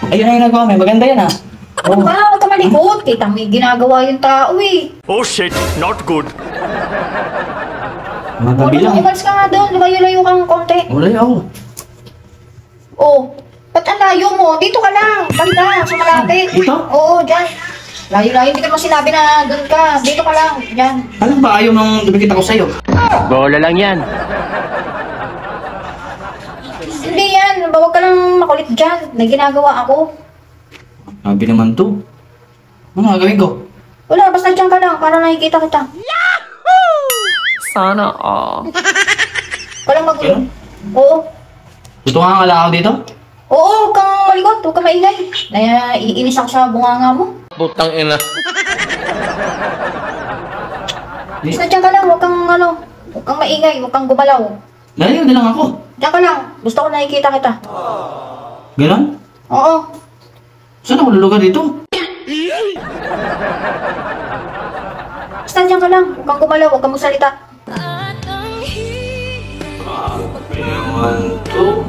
Ayun na yung nagawa mo. Maganda yan ah. Ano ba? Huwag ka malikot. Kita may ginagawa yung tao eh. Oh shit, not good. Matabi lang. Umalis ka nga doon. Lumayo-layo kang konti. Wala ako. Oh, ba't ang layo mo? Dito ka lang. Banda, sa malapit. Dito? Oo, dyan. Layo-layo. Hindi ka naman sinabi na doon ka. Dito ka lang. Dyan. Alam ba ayaw nung dumikit ako sa'yo? Bola lang yan. Hindi yan. Huwag ka lang makulit dyan. May ginagawa ako. Sabi naman to. Ano gagawin ko? Wala, basta dyan ka lang para nakikita kita. Sana all. Walang magulo. Oo. Tutungan ka lang ako dito? Oo, huwag kang malikot. Huwag kang maingay. Iinis ako sa bunganga mo. Putang ina. Basta dyan ka lang. Huwag kang maingay. Huwag kang gumalaw. Lalayo na lang ako. Diyan ka lang. Gusto ko nakikita kita. Ganon? Oo. Saan ako lulugar dito? Basta dyan ka lang. Huwag kang gumalaw. Huwag kang magsalita. Sabi naman to.